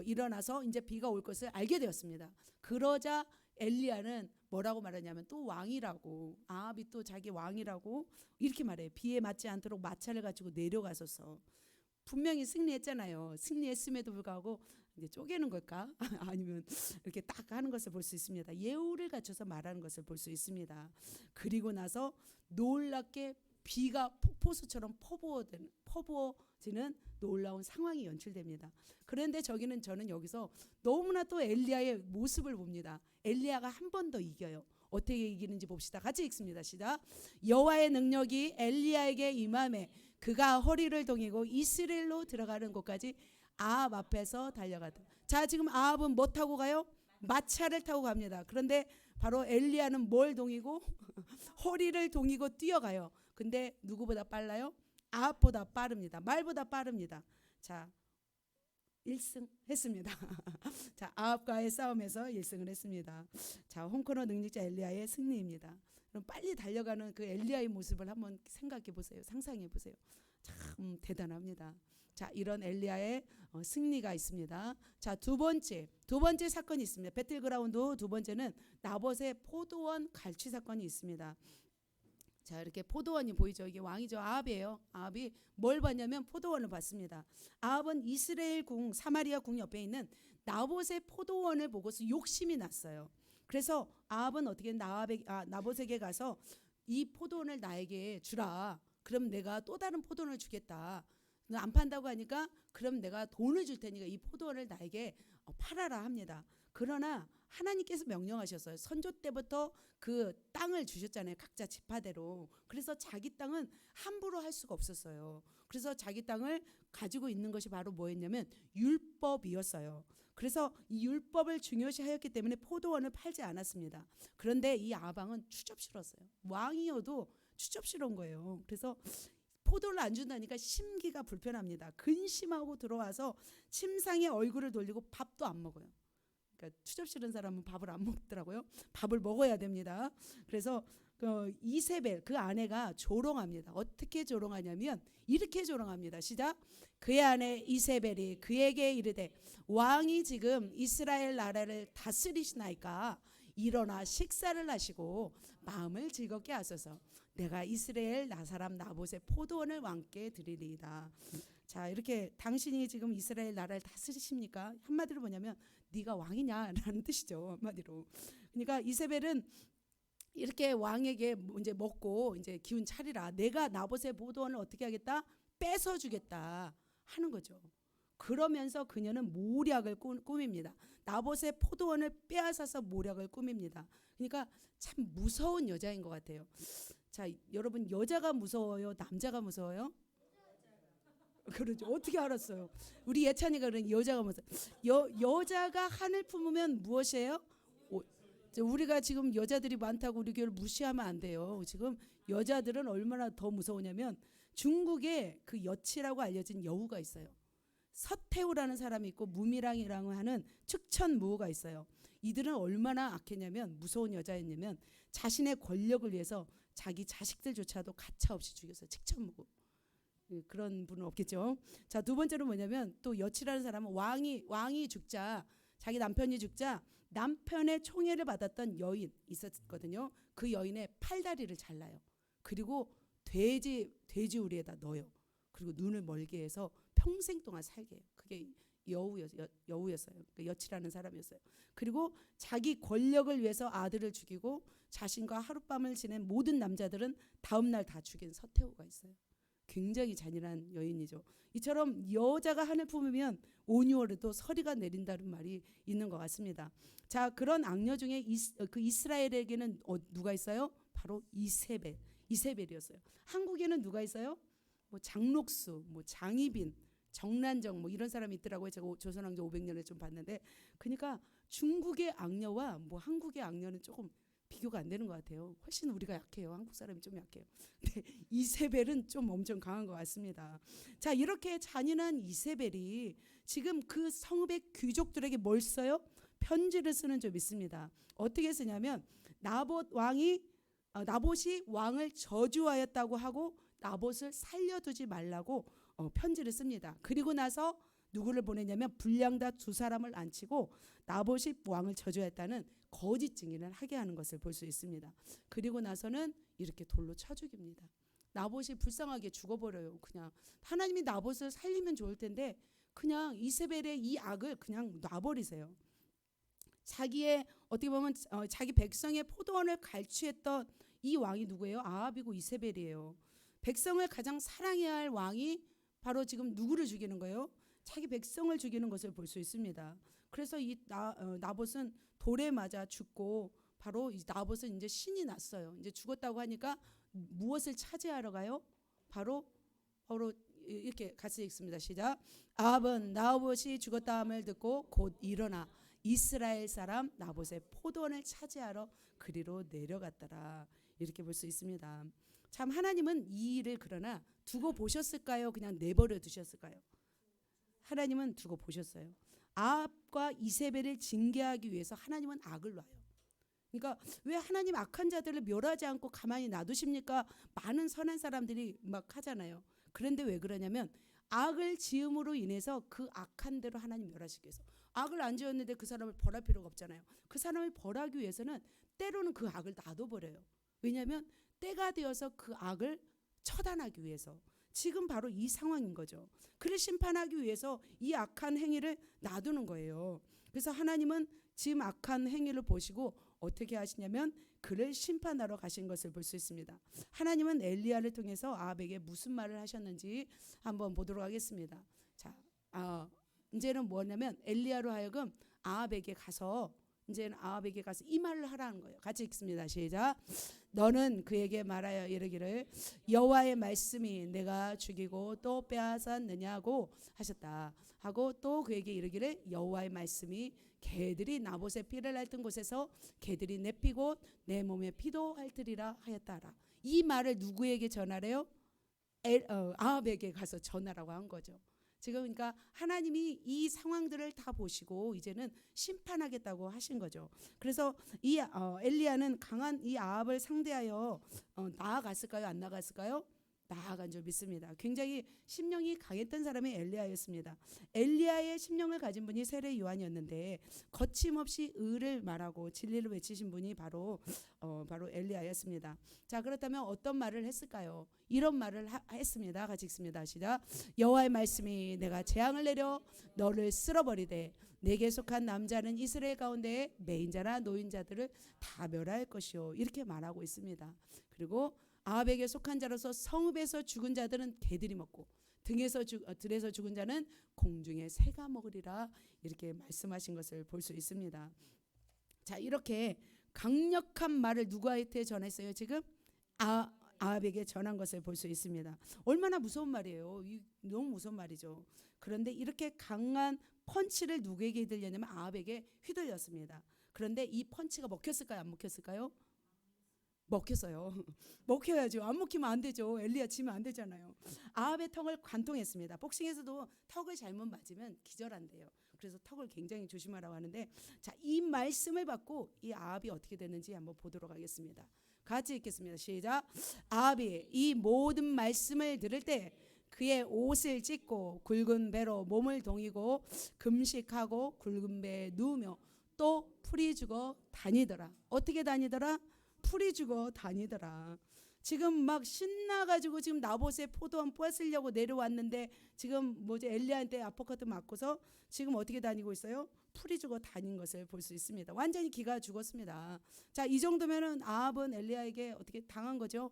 일어나서 이제 비가 올 것을 알게 되었습니다. 그러자 엘리야는 뭐라고 말하냐면 또 왕이라고 아합이 또 자기 왕이라고 이렇게 말해요. 비에 맞지 않도록 마차를 가지고 내려가소서. 분명히 승리했잖아요. 승리했음에도 불구하고 이제 쪼개는 걸까? 아니면 이렇게 딱 하는 것을 볼 수 있습니다. 예우를 갖춰서 말하는 것을 볼 수 있습니다. 그리고 나서 놀랍게 비가 폭포수처럼 퍼부어지는 놀라운 상황이 연출됩니다. 그런데 저는 여기서 너무나 또 엘리야의 모습을 봅니다. 엘리야가 한 번 더 이겨요. 어떻게 이기는지 봅시다. 같이 읽습니다. 시작. 여호와의 능력이 엘리야에게 임함에 그가 허리를 동이고 이스라엘로 들어가는 곳까지 아합 앞에서 달려가다. 자, 지금 아합은 뭐 타고 가요? 마차를 타고 갑니다. 그런데 바로 엘리야는 뭘 동이고 허리를 동이고 뛰어가요. 근데 누구보다 빨라요? 아합보다 빠릅니다. 말보다 빠릅니다. 자, 1승 했습니다. 자, 아합과의 싸움에서 1승을 했습니다. 자, 홍코너 능력자 엘리야의 승리입니다. 그럼 빨리 달려가는 그 엘리야의 모습을 한번 생각해 보세요. 상상해 보세요. 참 대단합니다. 자, 이런 엘리야의 승리가 있습니다. 자, 두 번째 사건이 있습니다. 배틀그라운드 두 번째는 나봇의 포도원 갈취 사건이 있습니다. 자, 이렇게 포도원이 보이죠. 이게 왕이죠. 아합이에요. 아합이 뭘 봤냐면 포도원을 봤습니다. 아합은 이스라엘 궁 사마리아 궁 옆에 있는 나봇의 포도원을 보고서 욕심이 났어요. 그래서 아합은 어떻게 나봇에게 가서 이 포도원을 나에게 주라. 그럼 내가 또 다른 포도원을 주겠다. 안 판다고 하니까 그럼 내가 돈을 줄 테니까 이 포도원을 나에게 팔아라 합니다. 그러나 하나님께서 명령하셨어요. 선조 때부터 그 땅을 주셨잖아요. 각자 지파대로. 그래서 자기 땅은 함부로 할 수가 없었어요. 그래서 자기 땅을 가지고 있는 것이 바로 뭐였냐면 율법이었어요. 그래서 이 율법을 중요시하였기 때문에 포도원을 팔지 않았습니다. 그런데 이 아방은 추접스러웠어요. 왕이어도 추접스러운 거예요. 그래서 포도를 안 준다니까 심기가 불편합니다. 근심하고 들어와서 침상에 얼굴을 돌리고 밥도 안 먹어요. 그러니까 추접 싫은 사람은 밥을 안 먹더라고요. 밥을 먹어야 됩니다. 그래서 이세벨 그 아내가 조롱합니다. 어떻게 조롱하냐면 이렇게 조롱합니다. 시작. 그의 아내 이세벨이 그에게 이르되 왕이 지금 이스라엘 나라를 다스리시나이까 일어나 식사를 하시고 마음을 즐겁게 하소서. 내가 이스라엘 나사람 나봇의 포도원을 왕께 드리리이다. 자, 이렇게 당신이 지금 이스라엘 나라를 다스리십니까? 한마디로 뭐냐면 네가 왕이냐라는 뜻이죠. 한마디로. 그러니까 이세벨은 이렇게 왕에게 이제 먹고 이제 기운 차리라. 내가 나봇의 포도원을 어떻게 하겠다? 뺏어 주겠다 하는 거죠. 그러면서 그녀는 모략을 꾸밉니다. 나봇의 포도원을 빼앗아서 모략을 꾸밉니다. 그러니까 참 무서운 여자인 것 같아요. 자, 여러분 여자가 무서워요? 남자가 무서워요? 그러죠. 어떻게 알았어요? 우리 예찬이가 그런 여자가 무서워. 여자가 한을 품으면 무엇이에요? 우리가 지금 여자들이 많다고 우리 교회를 무시하면 안 돼요. 지금 여자들은 얼마나 더 무서우냐면 중국에 그 여치라고 알려진 여우가 있어요. 서태후라는 사람이 있고 무미랑이라고 하는 측천무후가 있어요. 이들은 얼마나 악했냐면 무서운 여자였냐면 자신의 권력을 위해서 자기 자식들조차도 가차없이 죽였어요. 측천무후. 그런 분은 없겠죠. 자, 두 번째로 뭐냐면 또 여치라는 사람은 왕이 죽자 자기 남편이 죽자 남편의 총애를 받았던 여인 있었거든요. 그 여인의 팔다리를 잘라요. 그리고 돼지 우리에다 넣어요. 그리고 눈을 멀게 해서 평생 동안 살게 해요. 그게 여우였어요. 그 여치라는 사람이었어요. 그리고 자기 권력을 위해서 아들을 죽이고 자신과 하룻밤을 지낸 모든 남자들은 다음날 다 죽인 서태후가 있어요. 굉장히 잔인한 여인이죠. 이처럼 여자가 한을 품으면 5, 6월에도 서리가 내린다는 말이 있는 것 같습니다. 자, 그런 악녀 중에 그 이스라엘에게는 누가 있어요? 바로 이세벨이었어요. 한국에는 누가 있어요? 뭐 장록수, 뭐 장희빈, 정난정 뭐 이런 사람이 있더라고요. 제가 조선왕조 500년을 좀 봤는데, 그러니까 중국의 악녀와 뭐 한국의 악녀는 조금 비교가 안 되는 것 같아요. 훨씬 우리가 약해요. 한국 사람이 좀 약해요. 근데 이세벨은 좀 엄청 강한 것 같습니다. 자, 이렇게 잔인한 이세벨이 지금 그 성읍의 귀족들에게 뭘 써요? 편지를 쓰는 좀 있습니다. 어떻게 쓰냐면 나봇이 왕을 저주하였다고 하고 나봇을 살려두지 말라고 편지를 씁니다. 그리고 나서 누구를 보내냐면 불량다 두 사람을 앉히고 나봇이 왕을 저주했다는 거짓 증인을 하게 하는 것을 볼 수 있습니다. 그리고 나서는 이렇게 돌로 쳐 죽입니다. 나봇이 불쌍하게 죽어버려요. 그냥 하나님이 나봇을 살리면 좋을 텐데 그냥 이세벨의 이 악을 그냥 놔버리세요. 자기의 어떻게 보면 자기 백성의 포도원을 갈취했던 이 왕이 누구예요? 아합이고 이세벨이에요. 백성을 가장 사랑해야 할 왕이 바로 지금 누구를 죽이는 거예요? 자기 백성을 죽이는 것을 볼 수 있습니다. 그래서 이 나봇은 돌에 맞아 죽고 바로 이 나봇은 이제 신이 났어요. 이제 죽었다고 하니까 무엇을 차지하러 가요? 바로 이렇게 같이 읽습니다. 시작. 아합은 나봇이 죽었다 함을 듣고 곧 일어나 이스라엘 사람 나봇의 포도원을 차지하러 그리로 내려갔더라. 이렇게 볼 수 있습니다. 참 하나님은 이 일을 그러나 두고 보셨을까요? 그냥 내버려 두셨을까요? 하나님은 두고 보셨어요. 아합과 이세벨을 징계하기 위해서 하나님은 악을 놔요. 그러니까 왜 하나님 악한 자들을 멸하지 않고 가만히 놔두십니까? 많은 선한 사람들이 막 하잖아요. 그런데 왜 그러냐면 악을 지음으로 인해서 그 악한 대로 하나님 멸하시기 위해서. 악을 안 지었는데 그 사람을 벌할 필요가 없잖아요. 그 사람을 벌하기 위해서는 때로는 그 악을 놔둬버려요. 왜냐하면 때가 되어서 그 악을 처단하기 위해서. 지금 바로 이 상황인 거죠. 그를 심판하기 위해서 이 악한 행위를 놔두는 거예요. 그래서 하나님은 지금 악한 행위를 보시고 어떻게 하시냐면 그를 심판하러 가신 것을 볼 수 있습니다. 하나님은 엘리야를 통해서 아합에게 무슨 말을 하셨는지 한번 보도록 하겠습니다. 자, 이제는 뭐냐면 엘리야로 하여금 아합에게 가서 이제는 아합에게 가서 이 말을 하라는 거예요. 같이 읽습니다. 시작. 너는 그에게 말하여 이르기를 여호와의 말씀이 내가 죽이고 또 빼앗았느냐고 하셨다 하고 또 그에게 이르기를 여호와의 말씀이 개들이 나봇의 피를 핥은 곳에서 개들이 내 피 곧 내 몸에 피도 핥으리라 하였다라. 이 말을 누구에게 전하래요? 아합에게 가서 전하라고 한 거죠. 지금 그러니까 하나님이 이 상황들을 다 보시고 이제는 심판하겠다고 하신 거죠. 그래서 이 엘리야는 강한 이 아합을 상대하여 나아갔을까요? 안 나아갔을까요? 나아간 줄 믿습니다. 굉장히 심령이 강했던 사람이 엘리야였습니다. 엘리야의 심령을 가진 분이 세례 요한이었는데 거침없이 의를 말하고 진리를 외치신 분이 바로 엘리야였습니다. 자, 그렇다면 어떤 말을 했을까요? 이런 말을 했습니다. 같이 읽습니다. 시작. 여호와의 말씀이 내가 재앙을 내려 너를 쓸어버리되 내게 속한 남자는 이스라엘 가운데 매인자나 노인자들을 다 멸할 것이요. 이렇게 말하고 있습니다. 그리고 아합에게 속한 자로서 성읍에서 죽은 자들은 개들이 먹고 들에서 죽은 자는 공중의 새가 먹으리라 이렇게 말씀하신 것을 볼 수 있습니다. 자, 이렇게 강력한 말을 누구한테 전했어요? 지금 아합에게 전한 것을 볼 수 있습니다. 얼마나 무서운 말이에요. 너무 무서운 말이죠. 그런데 이렇게 강한 펀치를 누구에게 들렸냐면 아합에게 휘둘렸습니다. 그런데 이 펀치가 먹혔을까요? 안 먹혔을까요? 먹혔어요. 먹혀야죠. 안 먹히면 안 되죠. 엘리야 지면 안 되잖아요. 아합의 턱을 관통했습니다. 복싱에서도 턱을 잘못 맞으면 기절한대요. 그래서 턱을 굉장히 조심하라고 하는데, 자, 이 말씀을 받고 이 아합이 어떻게 됐는지 한번 보도록 하겠습니다. 같이 읽겠습니다. 시작. 아합이 이 모든 말씀을 들을 때 그의 옷을 찢고 굵은 배로 몸을 동이고 금식하고 굵은 배에 누우며 또 풀이 죽어 다니더라. 어떻게 다니더라? 풀이 죽어 다니더라. 지금 막 신나가지고 지금 나봇의 포도원 뺏으려고 내려왔는데 지금 엘리야한테 아포카트 맞고서 지금 어떻게 다니고 있어요? 풀이 죽어 다닌 것을 볼 수 있습니다. 완전히 기가 죽었습니다. 자, 이 정도면은 아합은 엘리야에게 어떻게 당한 거죠?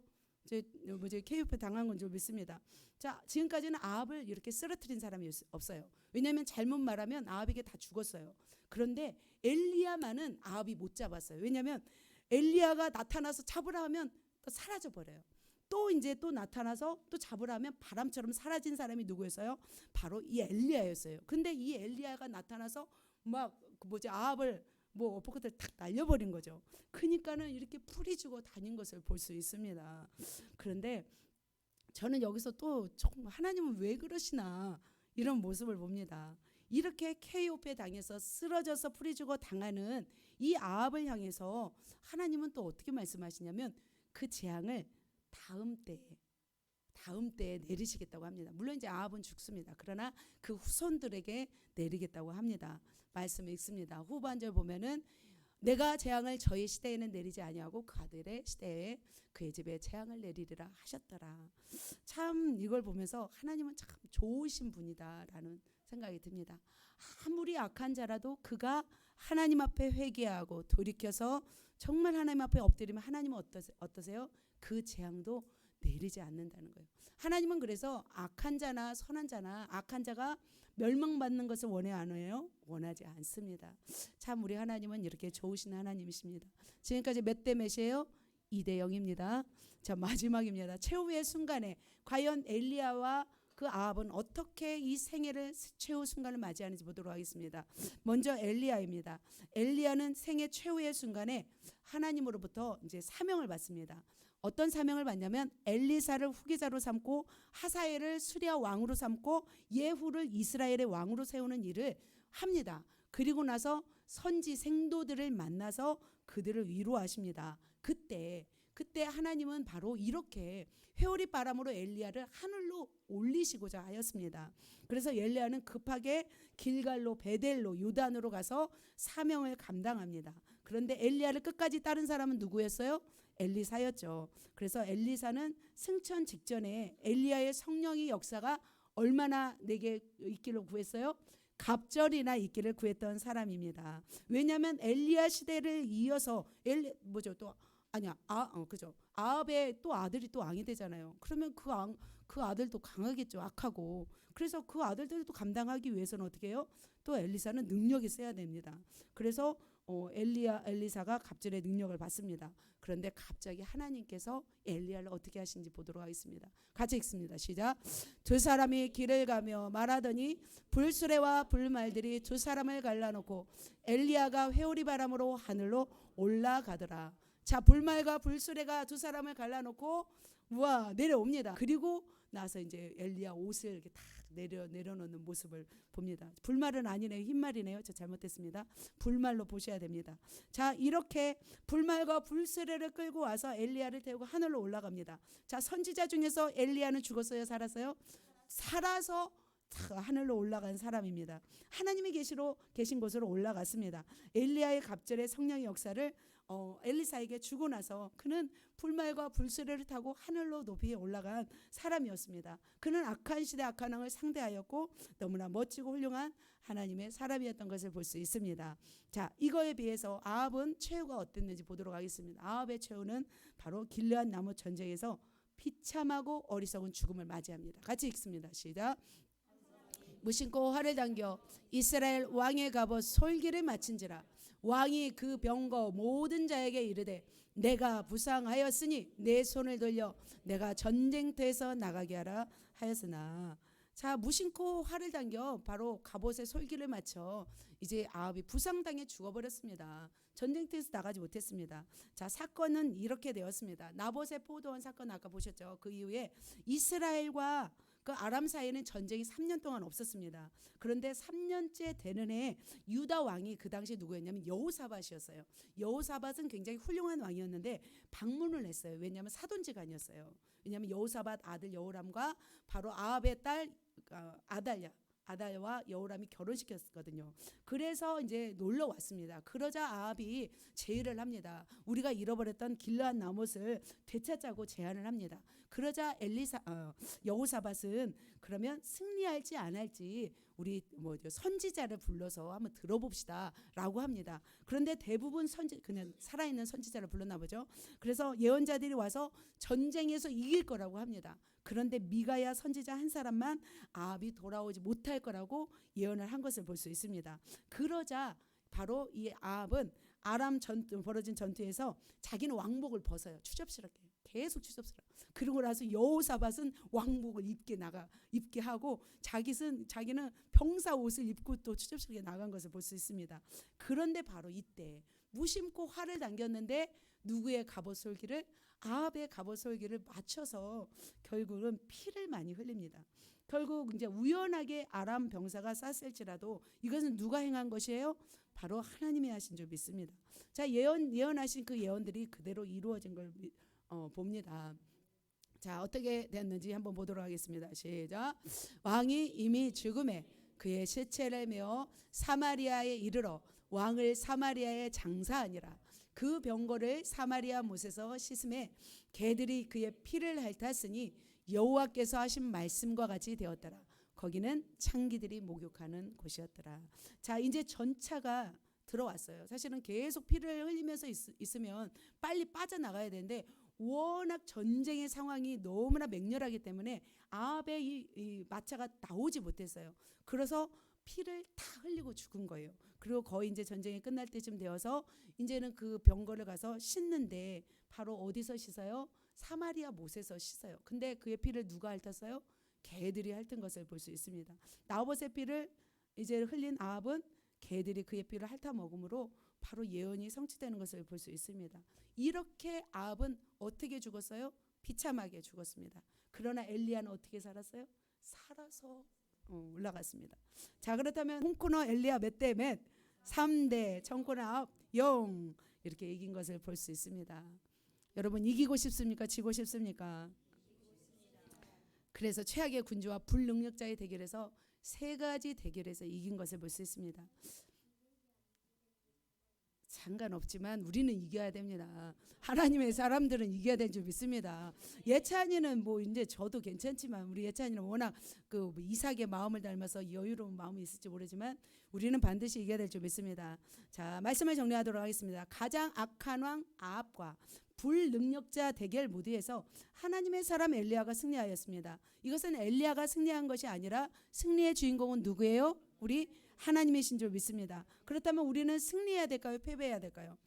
KUF 당한 건 줄 믿습니다. 자, 지금까지는 아합을 이렇게 쓰러뜨린 사람이 없어요. 왜냐하면 잘못 말하면 아합에게 다 죽었어요. 그런데 엘리야만은 아합이 못 잡았어요. 왜냐하면 엘리야가 나타나서 잡으라 하면 또 사라져 버려요. 또 이제 또 나타나서 또 잡으라 하면 바람처럼 사라진 사람이 누구였어요? 바로 이 엘리야였어요. 근데 이 엘리야가 나타나서 막 아합을 어퍼컷을 탁 날려버린 거죠. 그러니까는 이렇게 풀이 죽어 다닌 것을 볼 수 있습니다. 그런데 저는 여기서 또 하나님은 왜 그러시나 이런 모습을 봅니다. 이렇게 KOP에 당해서 쓰러져서 풀이 죽어 당하는 이 아합을 향해서 하나님은 또 어떻게 말씀하시냐면 그 재앙을 다음 때에 내리시겠다고 합니다. 물론 이제 아합은 죽습니다. 그러나 그 후손들에게 내리겠다고 합니다. 말씀 읽습니다. 후반절 보면은 내가 재앙을 저희 시대에는 내리지 아니하고 그 아들의 시대에 그의 집에 재앙을 내리리라 하셨더라. 참 이걸 보면서 하나님은 참 좋으신 분이다라는 생각이 듭니다. 아무리 악한 자라도 그가 하나님 앞에 회개하고 돌이켜서 정말 하나님 앞에 엎드리면 하나님은 어떠세요? 그 재앙도 내리지 않는다는 거예요. 하나님은 그래서 악한 자나 선한 자나 악한 자가 멸망받는 것을 원해 안 해요? 원하지 않습니다. 참 우리 하나님은 이렇게 좋으신 하나님이십니다. 지금까지 몇 대 몇이에요? 2대 0입니다. 자, 마지막입니다. 최후의 순간에 과연 엘리야와 그 아합은 어떻게 이 생애를 최후 순간을 맞이하는지 보도록 하겠습니다. 먼저 엘리야입니다. 엘리야는 생애 최후의 순간에 하나님으로부터 이제 사명을 받습니다. 어떤 사명을 받냐면 엘리사를 후계자로 삼고 하사엘을 수리아 왕으로 삼고 예후를 이스라엘의 왕으로 세우는 일을 합니다. 그리고 나서 선지 생도들을 만나서 그들을 위로하십니다. 그때 하나님은 바로 이렇게 회오리 바람으로 엘리야를 하늘로 올리시고자 하였습니다. 그래서 엘리야는 급하게 길갈로 베델로 요단으로 가서 사명을 감당합니다. 그런데 엘리야를 끝까지 따른 사람은 누구였어요? 엘리사였죠. 그래서 엘리사는 승천 직전에 엘리야의 성령의 역사가 얼마나 내게 있기를 구했어요? 갑절이나 있기를 구했던 사람입니다. 왜냐하면 엘리야 시대를 이어서 그죠. 아합의 또 아들이 또 왕이 되잖아요. 그러면 그 아들도 강하겠죠. 악하고. 그래서 그 아들들도 감당하기 위해서는 어떻게 해요? 또 엘리사는 능력이 있어야 됩니다. 그래서 엘리사가 갑절의 능력을 받습니다. 그런데 갑자기 하나님께서 엘리야를 어떻게 하신지 보도록 하겠습니다. 같이 읽습니다. 시작. 두 사람이 길을 가며 말하더니 불수레와 불말들이 두 사람을 갈라놓고 엘리야가 회오리 바람으로 하늘로 올라가더라. 자, 불말과 불수레가 두 사람을 갈라놓고 내려옵니다. 그리고 나서 이제 엘리야 옷을 이렇게 다 내려놓는 모습을 봅니다. 불말은 아니네요. 흰말이네요. 저 잘못했습니다. 불말로 보셔야 됩니다. 자, 이렇게 불말과 불수레를 끌고 와서 엘리야를 태우고 하늘로 올라갑니다. 자, 선지자 중에서 엘리야는 죽었어요? 살았어요? 살아서 하늘로 올라간 사람입니다. 하나님이 계신 곳으로 올라갔습니다. 엘리야의 갑절의 성령의 역사를 엘리사에게 주고 나서 그는 불말과 불수레를 타고 하늘로 높이 올라간 사람이었습니다. 그는 악한 시대 악한 왕을 상대하였고 너무나 멋지고 훌륭한 하나님의 사람이었던 것을 볼 수 있습니다. 자, 이거에 비해서 아합은 최후가 어땠는지 보도록 하겠습니다. 아합의 최후는 바로 길르앗 나무 전쟁에서 비참하고 어리석은 죽음을 맞이합니다. 같이 읽습니다. 시작. 무심코 활을 당겨 이스라엘 왕의 갑옷 솔기를 마친지라. 왕이 그 병거 모든 자에게 이르되 내가 부상하였으니 내 손을 돌려 내가 전쟁터에서 나가게 하라 하였으나. 자, 무심코 활을 당겨 바로 갑옷에 솔기를 맞춰 이제 아합이 부상당해 죽어버렸습니다. 전쟁터에서 나가지 못했습니다. 자, 사건은 이렇게 되었습니다. 나봇의 포도원 사건 아까 보셨죠? 그 이후에 이스라엘과 그 아람 사이에는 전쟁이 3년 동안 없었습니다. 그런데 3년째 되는 해에 유다 왕이 그 당시 누구였냐면 여호사밧이었어요. 여호사밧은 굉장히 훌륭한 왕이었는데 방문을 했어요. 왜냐하면 사돈지간이었어요. 왜냐하면 여호사밧 아들 여호람과 바로 아합의 딸 아달과 여호람이 결혼시켰거든요. 그래서 이제 놀러 왔습니다. 그러자 아합이 제의를 합니다. 우리가 잃어버렸던 길르앗 나못을 되찾자고 제안을 합니다. 그러자 여호사밧은 그러면 승리할지 안 할지 우리 선지자를 불러서 한번 들어봅시다라고 합니다. 그런데 대부분 그냥 살아있는 선지자를 불렀나 보죠. 그래서 예언자들이 와서 전쟁에서 이길 거라고 합니다. 그런데 미가야 선지자 한 사람만 아합이 돌아오지 못할 거라고 예언을 한 것을 볼 수 있습니다. 그러자 바로 이 아합은 벌어진 전투에서 자기는 왕복을 벗어요. 추접스럽게 계속 추접스러워. 그러고 나서 여호사밧은 왕복을 입게 하고 자기는 병사 옷을 입고 또 추접스럽게 나간 것을 볼 수 있습니다. 그런데 바로 이때 무심코 활을 당겼는데 누구의 갑옷솔기를? 아합의 갑옷솔기를 맞춰서 결국은 피를 많이 흘립니다. 결국 이제 우연하게 아람 병사가 쐈을지라도 이것은 누가 행한 것이에요? 바로 하나님이 하신 줄 믿습니다. 자, 예언하신 그 예언들이 그대로 이루어진 걸 봅니다. 자, 어떻게 됐는지 한번 보도록 하겠습니다. 시작. 왕이 이미 죽음에 그의 시체를 메어 사마리아에 이르러 왕을 사마리아에 장사하니라. 그 병거를 사마리아 못에서 씻음에 개들이 그의 피를 핥았으니 여호와께서 하신 말씀과 같이 되었더라. 거기는 창기들이 목욕하는 곳이었더라. 자, 이제 전차가 들어왔어요. 사실은 계속 피를 흘리면서 있으면 빨리 빠져나가야 되는데 워낙 전쟁의 상황이 너무나 맹렬하기 때문에 아합의 이 마차가 나오지 못했어요. 그래서 피를 다 흘리고 죽은 거예요. 그리고 거의 이제 전쟁이 끝날 때쯤 되어서 이제는 그 병거를 가서 씻는데 바로 어디서 씻어요? 사마리아 못에서 씻어요. 근데 그의 피를 누가 핥았어요? 개들이 핥은 것을 볼 수 있습니다. 나봇의 피를 이제 흘린 아합은 개들이 그의 피를 핥아 먹음으로 바로 예언이 성취되는 것을 볼 수 있습니다. 이렇게 아합은 어떻게 죽었어요? 비참하게 죽었습니다. 그러나 엘리야는 어떻게 살았어요? 살아서 올라갔습니다. 자, 그렇다면 홍코너 엘리야 몇 대 몇? 3대 청코너 아합 0 이렇게 이긴 것을 볼 수 있습니다. 여러분 이기고 싶습니까? 지고 싶습니까? 그래서 최악의 군주와 불능력자의 대결에서 세 가지 대결에서 이긴 것을 볼 수 있습니다. 상관없지만 우리는 이겨야 됩니다. 하나님의 사람들은 이겨야 되는 줄 믿습니다. 예찬이는 뭐 이제 저도 괜찮지만 우리 예찬이는 워낙 그 이삭의 마음을 닮아서 여유로운 마음이 있을지 모르지만 우리는 반드시 이겨야 될 줄 믿습니다. 자, 말씀을 정리하도록 하겠습니다. 가장 악한 왕 아합과 불능력자 대결 무대에서 하나님의 사람 엘리야가 승리하였습니다. 이것은 엘리야가 승리한 것이 아니라 승리의 주인공은 누구예요? 우리 하나님이신 줄 믿습니다. 그렇다면 우리는 승리해야 될까요? 패배해야 될까요?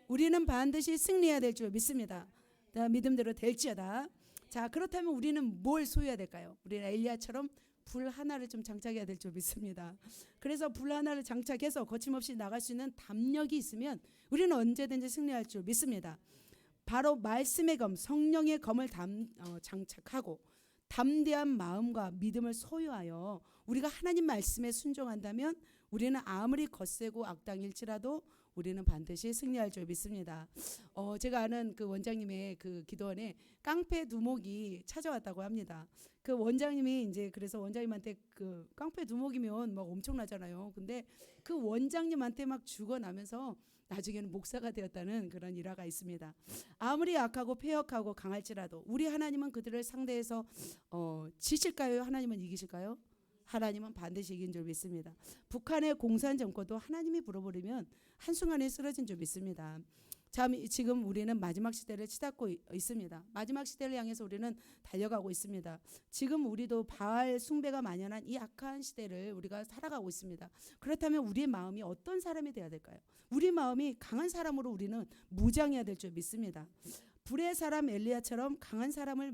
우리는 반드시 승리해야 될 줄 믿습니다. 믿음대로 될지어다. 자, 그렇다면 우리는 뭘 소유해야 될까요? 우리는 엘리야처럼 불 하나를 좀 장착해야 될 줄 믿습니다. 그래서 불 하나를 장착해서 거침없이 나갈 수 있는 담력이 있으면 우리는 언제든지 승리할 줄 믿습니다. 바로 말씀의 검, 성령의 검을 장착하고 담대한 마음과 믿음을 소유하여 우리가 하나님 말씀에 순종한다면 우리는 아무리 거세고 악당일지라도 우리는 반드시 승리할 줄 믿습니다. 제가 아는 그 원장님의 그 기도원에 깡패 두목이 찾아왔다고 합니다. 그 원장님이 이제 그래서 원장님한테 그 깡패 두목이면 막 엄청나잖아요. 근데 그 원장님한테 막 죽어나면서 나중에는 목사가 되었다는 그런 일화가 있습니다. 아무리 약하고 폐역하고 강할지라도 우리 하나님은 그들을 상대해서 지실까요? 하나님은 이기실까요? 하나님은 반드시 이긴 줄 믿습니다. 북한의 공산 정권도 하나님이 불어버리면 한순간에 쓰러진 줄 믿습니다. 참 지금 우리는 마지막 시대를 치닫고 있습니다. 마지막 시대를 향해서 우리는 달려가고 있습니다. 지금 우리도 바알 숭배가 만연한 이 악한 시대를 우리가 살아가고 있습니다. 그렇다면 우리의 마음이 어떤 사람이 되어야 될까요? 우리 마음이 강한 사람으로 우리는 무장해야 될 줄 믿습니다. 불의 사람 엘리야처럼 강한 사람을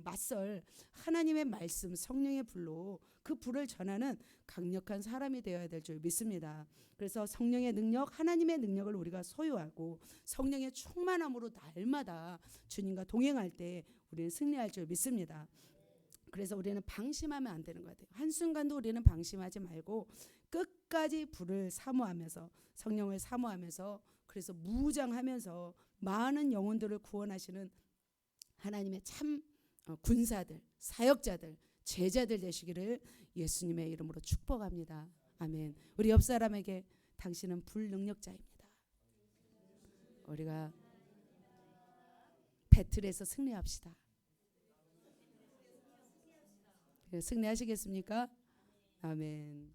맞설 하나님의 말씀 성령의 불로 그 불을 전하는 강력한 사람이 되어야 될 줄 믿습니다. 그래서 성령의 능력, 하나님의 능력을 우리가 소유하고 성령의 충만함으로 날마다 주님과 동행할 때 우리는 승리할 줄 믿습니다. 그래서 우리는 방심하면 안 되는 것 같아요. 한순간도 우리는 방심하지 말고 끝까지 불을 사모하면서 성령을 사모하면서 그래서 무장하면서 많은 영혼들을 구원하시는 하나님의 참 군사들, 사역자들, 제자들 되시기를 예수님의 이름으로 축복합니다. 아멘. 우리 옆 사람에게 당신은 불능력자입니다. 우리가 배틀에서 승리합시다. 승리하시겠습니까? 아멘.